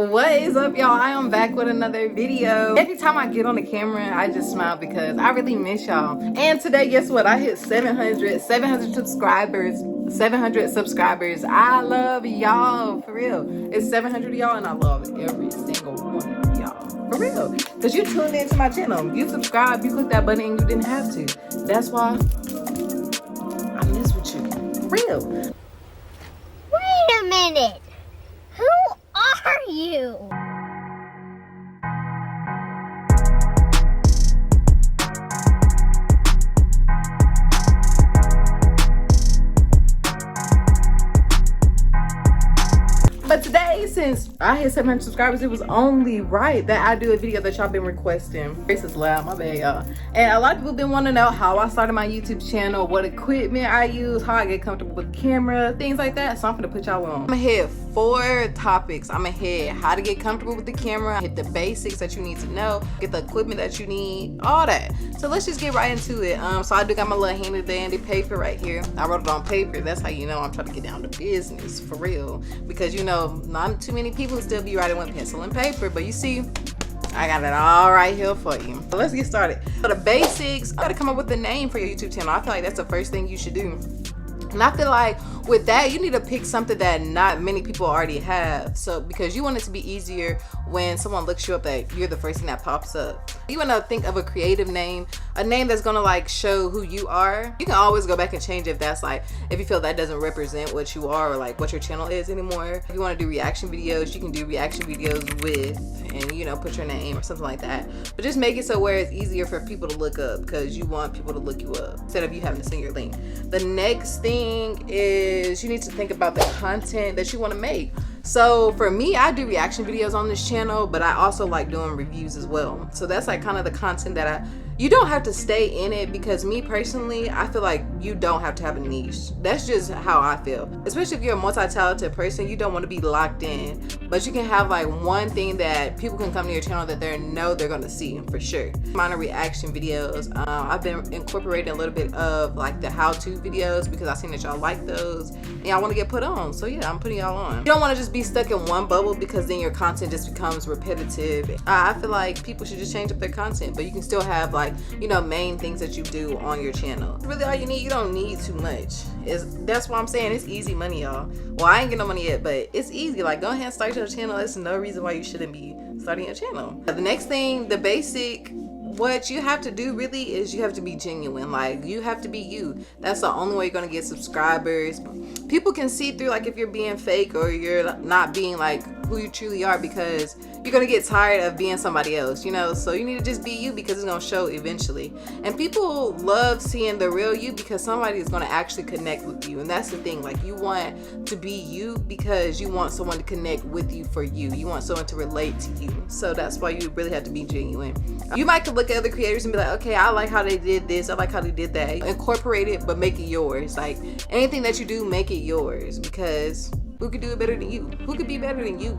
What is up, y'all? I am back with another video. Every time I get on the camera, I just smile because I really miss y'all. And today, guess what? I hit 700 subscribers. 700 subscribers. I love y'all, for real. It's 700 of y'all, and I love every single one of y'all, for real. Because you tuned into my channel. You subscribed, you clicked that button, and you didn't have to. That's why I miss with you, for real. Wait a minute. Who are you? But today, since I hit 700 subscribers, it was only right that I do a video that y'all been requesting. This is loud, my bad, y'all. And a lot of people been wanting to know how I started my YouTube channel, what equipment I use, how I get comfortable with camera, things like that. So I'm gonna put y'all on. I'm gonna hit 4 topics. I'm gonna hit how to get comfortable with the camera, hit the basics that you need to know, get the equipment that you need, all that. So let's just get right into it. So I do got my little handy dandy paper right here. I wrote it on paper. That's how you know I'm trying to get down to business, for real. Because you know, not too many people still be writing with pencil and paper, but you see, I got it all right here for you. So let's get started. So the basics, you gotta come up with a name for your YouTube channel. I feel like that's the first thing you should do. And I feel like with that, you need to pick something that not many people already have. So because you want it to be easier when someone looks you up that you're the first thing that pops up. You want to think of a creative name, a name that's going to like show who you are. You can always go back and change if that's like, if you feel that doesn't represent what you are or like what your channel is anymore. If you want to do reaction videos, you can do reaction videos with, and you know, put your name or something like that. But just make it so where it's easier for people to look up, because you want people to look you up instead of you having to send your link. The next thing is you need to think about the content that you want to make. So for me, I do reaction videos on this channel, but I also like doing reviews as well. So that's like kind of the content that you don't have to stay in it, because me personally, I feel like you don't have to have a niche. That's just how I feel. Especially if you're a multi-talented person, you don't want to be locked in, but you can have like one thing that people can come to your channel that they know they're going to see for sure. Mine are reaction videos. I've been incorporating a little bit of like the how-to videos because I've seen that y'all like those and y'all want to get put on. So yeah, I'm putting y'all on. You don't want to just be stuck in one bubble, because then your content just becomes repetitive. I feel like people should just change up their content, but you can still have like, you know, main things that you do on your channel. Really all you need, you don't need too much. That's why I'm saying it's easy money, y'all. Well, I ain't getting no money yet, but it's easy. Like, go ahead and start your channel. There's no reason why you shouldn't be starting your channel. The next thing, the basic, what you have to do really is you have to be genuine. Like, you have to be you. That's the only way you're gonna get subscribers. People can see through like if you're being fake or you're not being like who you truly are, because you're gonna get tired of being somebody else, you know. So you need to just be you, because it's gonna show eventually. And people love seeing the real you, because somebody is gonna actually connect with you. And that's the thing, like, you want to be you because you want someone to connect with you for you. You want someone to relate to you. So that's why you really have to be genuine. You might could look at other creators and be like, okay, I like how they did this, I like how they did that. Incorporate it, but make it yours. Like, anything that you do, make it yours, because who could do it better than you? Who could be better than you?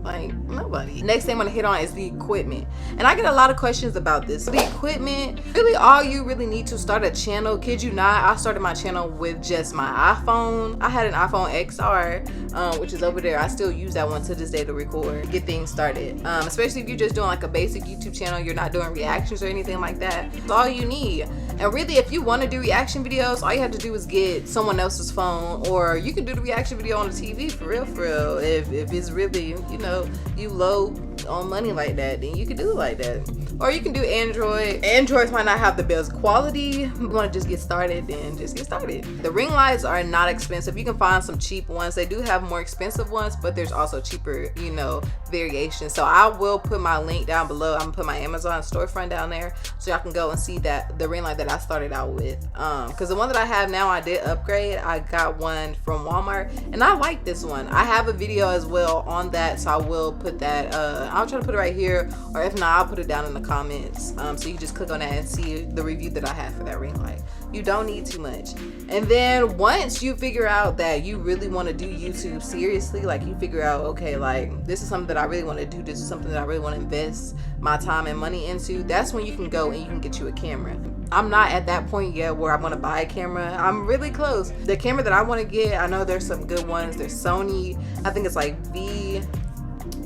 Like, nobody. Next thing I'm gonna hit on is the equipment. And I get a lot of questions about this. The equipment, really all you really need to start a channel, kid you not, I started my channel with just my iPhone. I had an iPhone XR, which is over there. I still use that one to this day to record, get things started. Especially if you're just doing like a basic YouTube channel, you're not doing reactions or anything like that. That's all you need. And really, if you want to do reaction videos, all you have to do is get someone else's phone, or you can do the reaction video on the TV, for real, for real. If it's really, you know, you low on money like that, then you can do it like that. Or you can do Android. Androids might not have the best quality. If you want to just get started, then just get started. The ring lights are not expensive. You can find some cheap ones. They do have more expensive ones, but there's also cheaper, you know, variations. So I will put my link down below. I'm gonna put my Amazon storefront down there, so y'all can go and see that the ring light that I started out with. Because the one that I have now, I did upgrade. I got one from Walmart, and I like this one. I have a video as well on that, so I will put that. I'll try to put it right here, or if not, I'll put it down in the comments, so you can just click on that and see the review that I have for that ring light. You don't need too much. And then once you figure out that you really want to do YouTube seriously, like you figure out, okay, like this is something that I really want to do, this is something that I really want to invest my time and money into, that's when you can go and you can get you a camera. I'm not at that point yet where I'm gonna buy a camera. I'm really close. The camera that I want to get, I know there's some good ones. There's Sony, I think it's like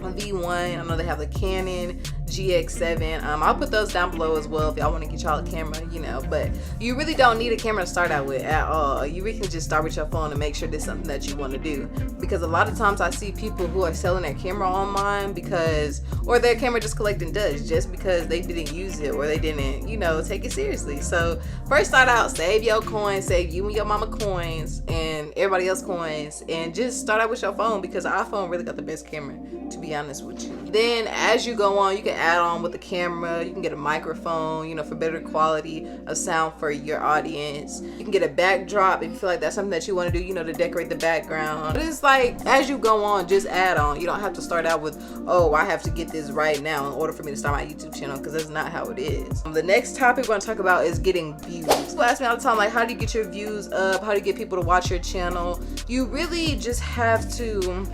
V1. I know they have the Canon GX7. I'll put those down below as well if y'all want to get y'all a camera, you know. But you really don't need a camera to start out with at all. You really can just start with your phone and make sure this is something that you want to do, because a lot of times I see people who are selling their camera online or their camera just collecting dust just because they didn't use it or they didn't, you know, take it seriously. So first start out, save your coins, save you and your mama coins and everybody else coins, and just start out with your phone, because the iPhone really got the best camera, to be honest with you. Then as you go on, you can add on with the camera. You can get a microphone, you know, for better quality of sound for your audience. You can get a backdrop if you feel like that's something that you want to do, you know, to decorate the background. But it's like, as you go on, just add on. You don't have to start out with, oh, I have to get this right now in order for me to start my YouTube channel, because that's not how it is. The next topic we're going to talk about is getting views. People ask me all the time, like, how do you get your views up? How do you get people to watch your channel? You really just have to,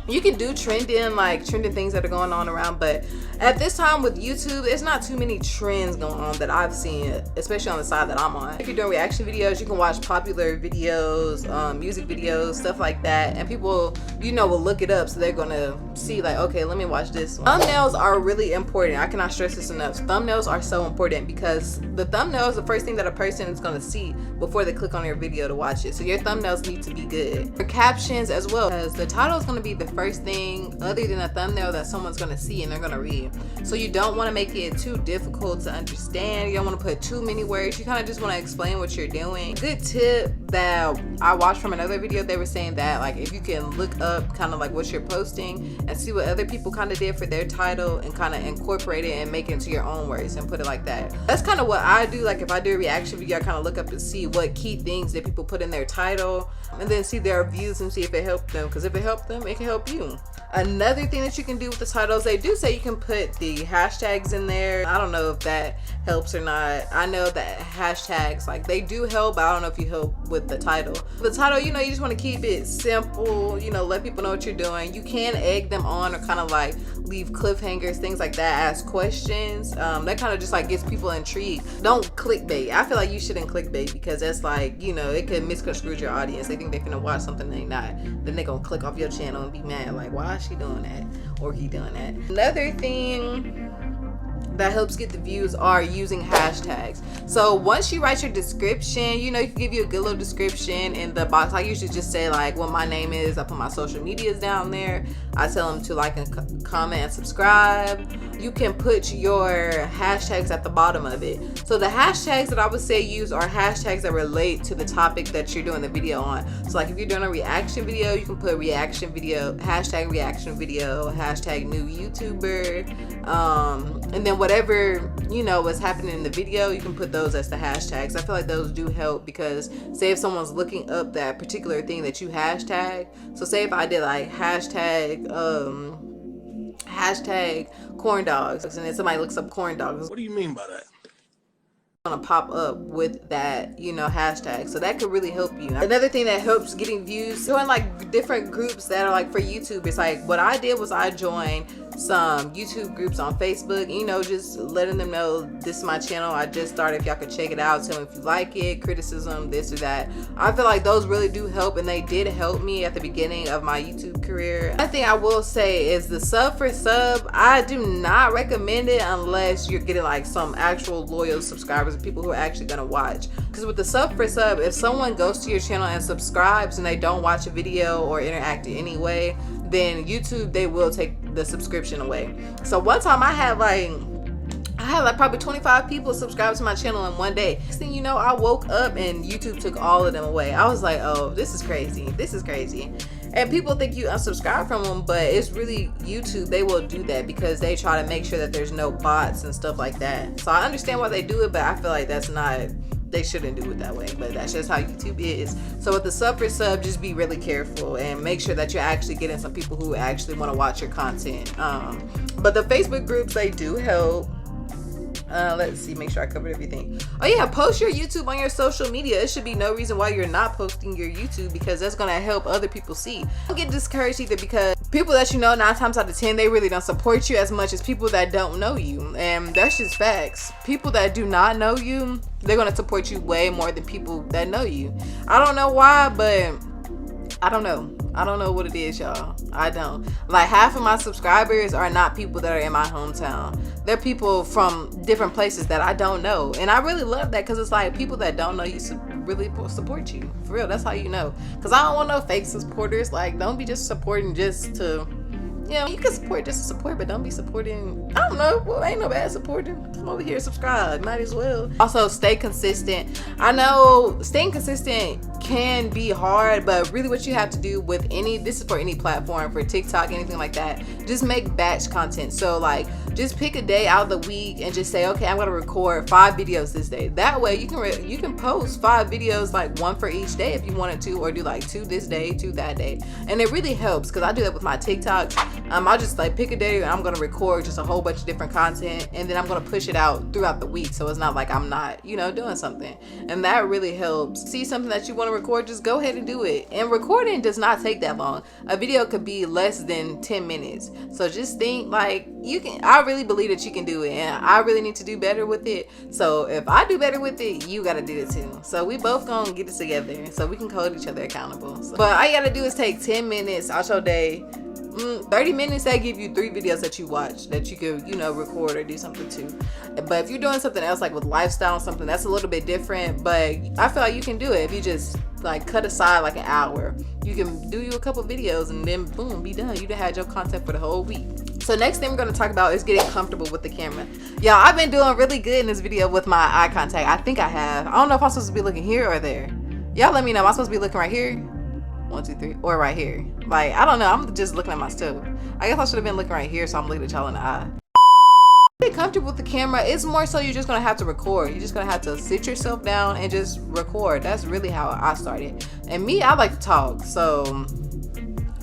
you can do trending things that are going on around, but at this time with YouTube, there's not too many trends going on that I've seen, especially on the side that I'm on. If you're doing reaction videos, you can watch popular videos, music videos, stuff like that, and people, you know, will look it up, so they're gonna see like, okay, let me watch this one. Thumbnails are really important. I cannot stress this enough. Thumbnails are so important, because the thumbnail is the first thing that a person is gonna see before they click on your video to watch it. So your thumbnails need to be good. Your captions as well, because the title is gonna be the first thing other than a thumbnail that someone's gonna see and they're gonna read. So you don't want to make it too difficult to understand. You don't want to put too many words. You kind of just want to explain what you're doing. Good tip that I watched from another video, they were saying that, like, if you can look up kind of like what you're posting and see what other people kind of did for their title and kind of incorporate it and make it into your own words and put it like that. That's kind of what I do. Like, if I do a reaction video, I kind of look up and see what key things that people put in their title, and then see their views and see if it helped them, because if it helped them, it can help you. Another thing that you can do with the titles, they do say you can put the hashtags in there. I don't know if that helps or not. I know that hashtags, like, they do help, but I don't know if you help with the title. The title, you know, you just want to keep it simple, you know, let people know what you're doing. You can egg them on or kind of like leave cliffhangers, things like that, ask questions. That kind of just like gets people intrigued. Don't clickbait. I feel like you shouldn't clickbait, because that's like, you know, it could misconstrue your audience. They think they're gonna watch something they not. Then they're gonna click off your channel and be mad, like, why is she doing that or he doing that? Another thing that helps get the views are using hashtags. So once you write your description, you know, you can give you a good little description in the box. I usually just say like what my name is. I put my social medias down there. I tell them to like and comment and subscribe. You can put your hashtags at the bottom of it. So the hashtags that I would say use are hashtags that relate to the topic that you're doing the video on. So like if you're doing a reaction video, you can put reaction video, hashtag reaction video, hashtag new YouTuber, and then whatever, you know, what's happening in the video, you can put those as the hashtags. I feel like those do help, because say if someone's looking up that particular thing that you hashtag, so say if I did like hashtag corn dogs, and then somebody looks up corn dogs, what do you mean by that? Gonna pop up with that, you know, hashtag. So that could really help you. Another thing that helps getting views, join like different groups that are like for YouTube. It's like what I did was I joined some YouTube groups on Facebook, you know, just letting them know this is my channel, I just started, if y'all could check it out, tell me if you like it, criticism, this or that. I feel like those really do help, and they did help me at the beginning of my YouTube career. Another thing I will say is the sub for sub. I do not recommend it unless you're getting like some actual loyal subscribers, people who are actually gonna watch. Because with the sub for sub, if someone goes to your channel and subscribes and they don't watch a video or interact in any way, then YouTube, they will take the subscription away. So one time I had like probably 25 people subscribe to my channel in one day. Next thing you know, I woke up and YouTube took all of them away. I was like, oh, this is crazy. This is crazy. And people think you unsubscribe from them, but it's really YouTube. They will do that because they try to make sure that there's no bots and stuff like that. So I understand why they do it, but I feel like that's not, they shouldn't do it that way, but that's just how YouTube is. So with the sub for sub, just be really careful and make sure that you're actually getting some people who actually want to watch your content. But the Facebook groups, they do help. Let's see, make sure I covered everything. Oh yeah, post your YouTube on your social media. It should be no reason why you're not posting your YouTube, because that's gonna help other people see. Don't get discouraged either, because people that you know 9 times out of 10, they really don't support you as much as people that don't know you, and that's just facts. People that do not know you, they're gonna support you way more than people that know you. I don't know why, but I don't know what it is, y'all. I don't. Like, half of my subscribers are not people that are in my hometown. They're people from different places that I don't know. And I really love that, because it's like people that don't know you really support you. For real, that's how you know. Because I don't want no fake supporters. Like, don't be just supporting just to, you know, you can support just to support, but don't be supporting, I don't know, well, ain't no bad supporting. Come over here, subscribe, might as well. Also, stay consistent. I know staying consistent can be hard, but really what you have to do with this is for any platform, for TikTok, anything like that, just make batch content. So like, just pick a day out of the week and just say, okay, I'm gonna record 5 videos this day. That way you can post 5 videos, like 1 for each day if you wanted to, or do like 2 this day, 2 that day. And it really helps, because I do that with my TikToks. I'll just like pick a day and I'm gonna record just a whole bunch of different content, and then I'm gonna push it out throughout the week, so it's not like I'm not, you know, doing something. And that really helps. See something that you want to record, just go ahead and do it. And recording does not take that long. A video could be less than 10 minutes. So just think, like, you can, I really believe that you can do it, and I really need to do better with it. So if I do better with it, you gotta do it too. So we both gonna get it together so we can hold each other accountable. But all you gotta do is take 10 minutes out your day. 30 minutes, that give you 3 videos that you watch that you could, you know, record or do something to. But if you're doing something else, like with lifestyle, something that's a little bit different, but I feel like you can do it if you just like cut aside like an hour. You can do you a couple videos and then boom, be done. You done had your content for the whole week. So next thing we're going to talk about is getting comfortable with the camera. Y'all, I've been doing really good in this video with my eye contact. I think I have. I don't know if I'm supposed to be looking here or there. Y'all let me know. Am I supposed to be looking right here? 1, 2, 3, or right here? Like, I don't know. I'm just looking at my stove. I guess I should have been looking right here, so I'm looking at y'all in the eye. Get comfortable with the camera. It's more so you're just gonna have to record. You're just gonna have to sit yourself down and just record. That's really how I started. And me, I like to talk, so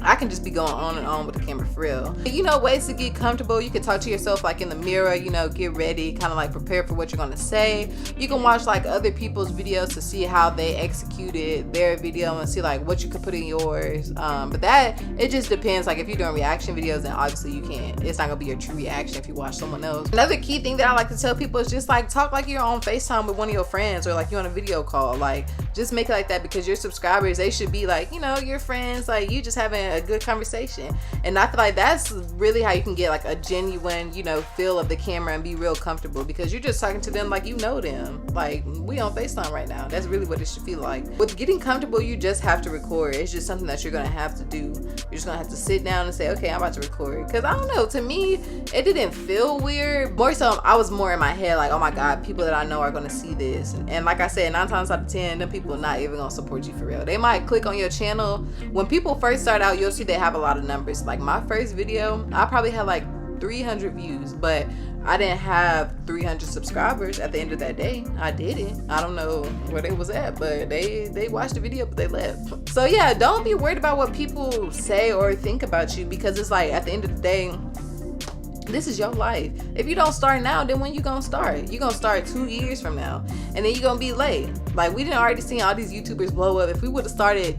I can just be going on and on with the camera for real. You know, ways to get comfortable. You can talk to yourself like in the mirror, you know, get ready, kind of like prepare for what you're gonna say. You can watch like other people's videos to see how they executed their video and see like what you could put in yours. But that, it just depends. Like if you're doing reaction videos, then obviously you can't. It's not gonna be your true reaction if you watch someone else. Another key thing that I like to tell people is just like talk like you're on FaceTime with one of your friends, or like you're on a video call. Like just make it like that, because your subscribers, they should be like, you know, your friends, like you just having a good conversation. And I feel like that's really how you can get like a genuine, you know, feel of the camera and be real comfortable, because you're just talking to them like you know them. Like we on FaceTime right now. That's really what it should feel like. With getting comfortable, you just have to record. It's just something that you're gonna have to do. You're just gonna have to sit down and say, okay, I'm about to record. Because I don't know, to me it didn't feel weird. More so I was more in my head like, oh my god, people that I know are gonna see this. And like I said, 9 times out of 10, them people are not even gonna support you for real. They might click on your channel. When people first start out, you'll see they have a lot of numbers. Like my first video, I probably had like 300 views, but I didn't have 300 subscribers at the end of that day. I didn't. I don't know where they was at, but they watched the video, but they left. So yeah, don't be worried about what people say or think about you, because it's like at the end of the day, this is your life. If you don't start now, then when you gonna start? You gonna start 2 years from now, and then you gonna be late. Like we didn't already see all these YouTubers blow up. If we would have started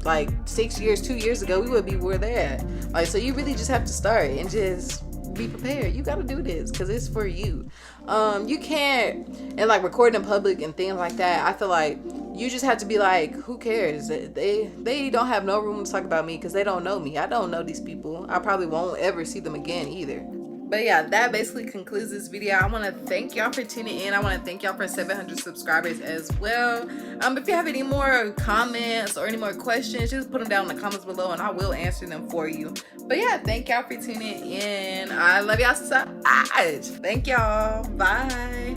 like 6 years, 2 years ago, we would be where they're at. Like, so you really just have to start and just be prepared. You gotta do this because it's for you. You can't, and like recording in public and things like that, I feel like you just have to be like, who cares? They don't have no room to talk about me because they don't know me. I don't know these people. I probably won't ever see them again either. But yeah, that basically concludes this video. I want to thank y'all for tuning in. I want to thank y'all for 700 subscribers as well. If you have any more comments or any more questions, just put them down in the comments below and I will answer them for you. But yeah, thank y'all for tuning in. I love y'all so much. Thank y'all. Bye.